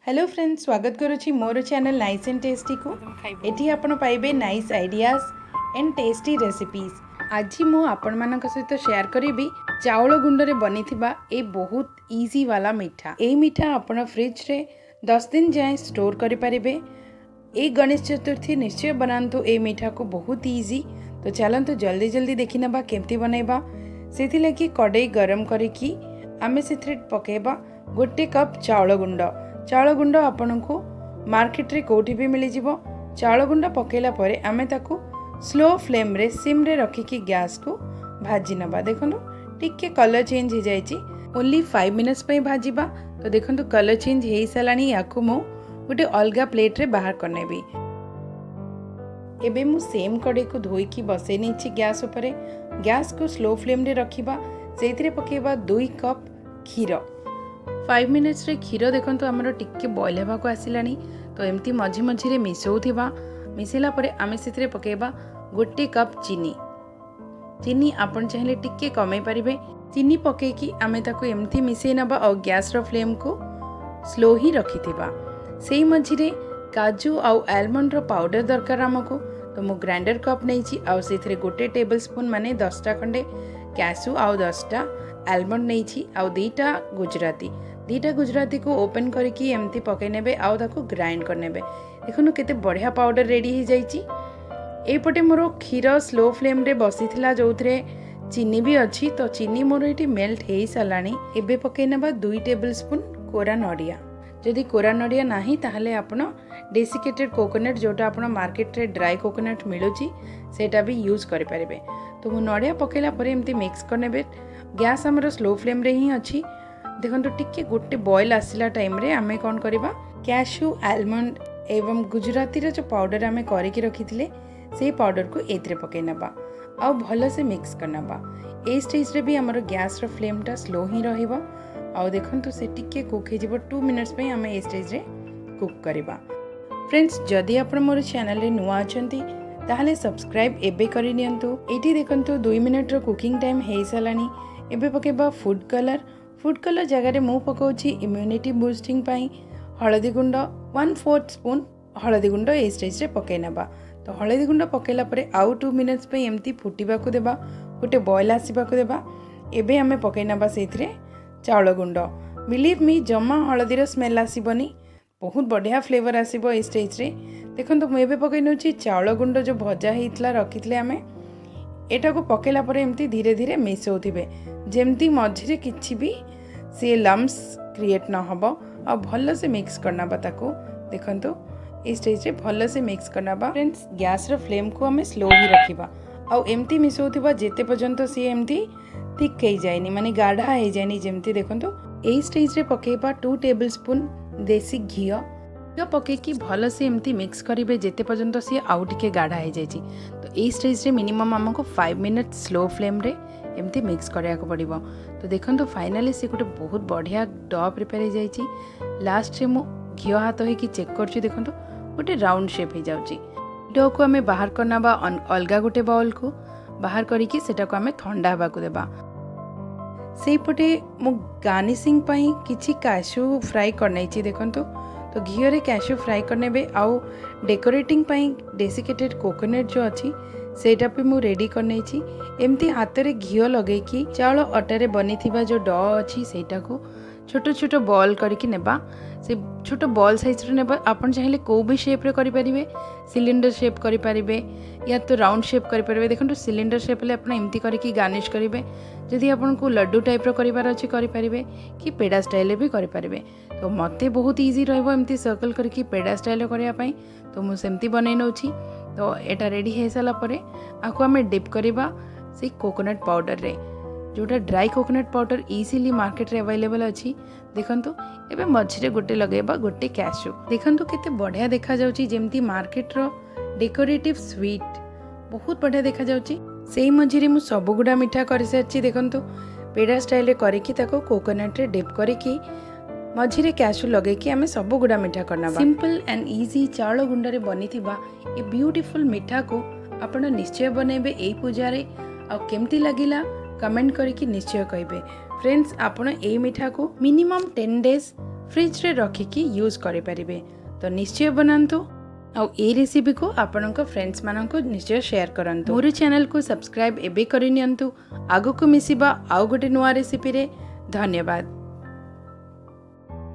Hello friends, स्वागत करुच्ची मोर चैनल नाइस एंड टेस्टी को। एठी आपण पाइबे nice ideas and tasty recipes. आज मु आपण मानक सहित शेयर करी चाउल गुंडरे बनी ए बहुत इजी वाला मीठा। ए मीठा आपण फ्रिज रे 10 दिन जाए स्टोर करि परिबे। ए गणेश चतुर्थी निश्चय बनातु ए मीठा को, बहुत इजी। तो चलतु जल्दी जल्दी देखि नबा केमती बनैबा। सेथि लगी कड़ाई गरम करिकी आमे सेथरे पकेबा 1 कप चाउल गुंड। चाउल गुंड आपन को मार्केट रे कोठी भी मिली जिवो। चाउल गुंड पकेला परे आमे ताकू स्लो फ्लेम रे सिम रे रखिकी गैस को भाजी नबा। देखंतु टिके कलर चेंज हो जाइची, ओनली 5 मिनट्स पे भाजीबा। तो देखंतु कलर चेंज हेई सलानी। याकू मु गोटे अलगा प्लेट रे बाहर करनेबी। एबे मु सेम कड़े को धोई की बसै नीची गैस ऊपर। गैस को स्लो फ्लेम रे रखिबा। सेथिरे पकेबा 2 कप क्षीर। 5 मिनट्स रे क्षीर देखंतु हमर टिके बॉईल हेबा को आसिलानी। तो एमती मझी मझी रे मिसौथिबा। मिसेला परे आमे सेथिरे पकेबा 1 कप चीनी। चीनी आपण चाहिले टिके कमै परिबे। चीनी पकेकी आमे ताको एमती मिसै नबा और गैस रो फ्लेम को स्लो ही रखिथिबा। सेही मझी रे काजू आउ आलमंड रो पाउडर दरकार हमको। तो मु ग्राइंडर कप नैची आउ सेथिरे 1 टेबल स्पून माने 10टा खंडे काजू आउ 10टा आलमंड नैची आउ 2टा गुजराती को ओपन करके एमती पकई नेबे आउ ताको ग्राइंड कर नेबे। देखनु केते बढ़िया पाउडर रेडी हो जाइची। एपटे मोर क्षीर स्लो फ्लेम रे बसीथिला जोथरे चीनी भी अच्छी। तो चीनी मोर एटी मेल्ट हेई सलानी। एबे पकई नेबा 2 टेबल स्पून कोरा नडिया। जदि कोरा नडिया नाही ताहले आपण डेसिकेटेड कोकोनट जोटा आपण मार्केट रे ड्राई कोकोनट मिलुची सेटा भी यूज करि परिबे। तो मु नडिया पकेला परे एमती मिक्स कर नेबे। गैस हमर स्लो फ्लेम रे ही अच्छी। देखो टिके गोटे बॉईल आसला टाइम रे आमे कौन करिबा, कैशू आलमंड एवं गुजराती रो जो पाउडर आमे करके रखिथिले से पाउडर को एथरे पके नबा आ भलो से मिक्स करनबा। ए स्टेज रे भी हमर गैस रो फ्लेम टा स्लो ही रहिबो। आ देखंतु से टिके कुक हे जिवो 2 मिनिट्स पे आमे ए स्टेज रे कुक करिबा। फ्रेंड्स, जदि आपण मोर चैनल रे नुआ अछंती ताहले सब्सक्राइब एबे करि नियंतु। एठी देखंतु 2 मिनिट रो कुकिंग टाइम हे सलानी। एबे पकेबा फूड कलर जगह मु पकाउछि इम्यूनिटी बूस्टिंग पाई हळदी गुंड 1/4 स्पून हळदी गुंड ए स्टेज रे पकै नबा। तो हळदी गुंड पकेला परे आउ 2 मिनिट्स पे एमती फुटिबा को देबा, गोटे बॉईल आसीबा को देबा। एबे हमें पकै नबा सेथिरे चाउल गुंड। बिलीव मी जमा हळदी रो स्मेल आसीबनी, बहुत बढ़िया फ्लेवर आसीबो ए स्टेज रे। देखंतु मु एबे पकै नउछि चाउल गुंड जो भजा हेइतला रखितले हमें एटा को पकेला परे एमती धीरे धीरे मिसौथिबे जेमती मझिरे किछि भी से लम्स क्रिएट न हबो। और भलो से मिक्स करना बा ताको। देखंतु इस स्टेज रे भलो से मिक्स करना बा। फ्रेंड्स, गैस रो फ्लेम को हमें स्लो ही रखिबा आ एमती मिसौथिबा जेते पर्यंत सी एमती थिक हे जायनी, माने गाढ़ा हे जायनी। जेमती देखंतु ए स्टेज रे पकेबा 2 टेबल स्पून देसी घियो पके कि भलो से एमती मिक्स करिवे जेते पर्यंत सी आउ टिके गाढ़ा हे जायची। तो ए स्टेज रे मिनिमम हमको 5 मिनट स्लो फ्लेम रे एमती मिक्स करिया को पड़िबो। तो देखंतु फाइनली से गोटे बहुत बढ़िया डो प्रिपेयर हो जाइची। लास्ट रे मु घियो हाथ हो कि चेक करछि। देखंतु गोटे राउंड शेप हो जाउची। डो को हमें बाहर करना बा अलगा गोटे बाउल को बाहर करी कि सेटा को हमें ठंडा हबा को देबा। सेई पटे मु गार्निशिंग पई किछि काजू फ्राई करनैची। देखंतु तो घियो रे काजू फ्राई करनेबे आउ डेकोरेटिंग पई डेसिकेटेड कोकोनट जो अच्छी सेटा भी मु रेडी करनैची। एमती हाथ रे घियो लगे कि चाउल आटा रे बनी थिबा जो डो अच्छी सेटा को छोटो छोटो बॉल करके नेबा। से छोटो बॉल साइज रे नेबा। आपण चाहिले को भी शेप रे करि परिबे, सिलिंडर शेप करि परिबे या तो राउंड शेप करि परिबे। देखंतु सिलिंडर शेप ले आपण एमती करके गार्निश करिवे। जदि आपण को लड्डू टाइप रो करिवार अछि करि परिबे कि पेड़ा स्टाइल रे भी करि परिबे। तो मते बहुत इजी रहबो एमती सर्कल करके पेड़ा स्टाइल करिया पई। तो मु सेमती बनै नउछि। तो एटा रेडी हे साला परे आको हमें डिप करिबा से कोकोनट पाउडर रे, जोटा dry coconut powder easily market रे अवेलेबल अछि। देखंतु एबे मझिरे गोटे लगेबा गोटे काजू। देखंतु केते बढ़िया देखा जाउची, जेमती मार्केट रो डेकोरेटिव स्वीट बहुत बढ़िया देखा जाउची। सेही मझिरे मु सब गुडा मिठा करि सारची। देखंतु पेड़ा स्टाइल रे करिकि ताको कोकोनट रे डिप करिकि मझिरे काजू लगे कि आमे सब गुडा मिठा करना बा। सिंपल एंड इजी चाउल गुंडरे बनी थिबा ए ब्यूटीफुल मिठा को आपण निश्चय बनेबे ए पूजा रे। आ केमती लागिला कमेंट करके निश्चय कहबे। फ्रेंड्स, आपण ए मिठा को मिनिमम 10 डेज फ्रिज रे रखिकी यूज करें। तो निश्चय बनातु आउ ए रेसिपी को आपणक फ्रेंड्स मानक निश्चय शेयर करंतु। मोर चैनल को सब्सक्राइब एबे करि नियंतु। आगो को मिसिबा आउ गोटे नुआ रेसिपी रे। धन्यवाद।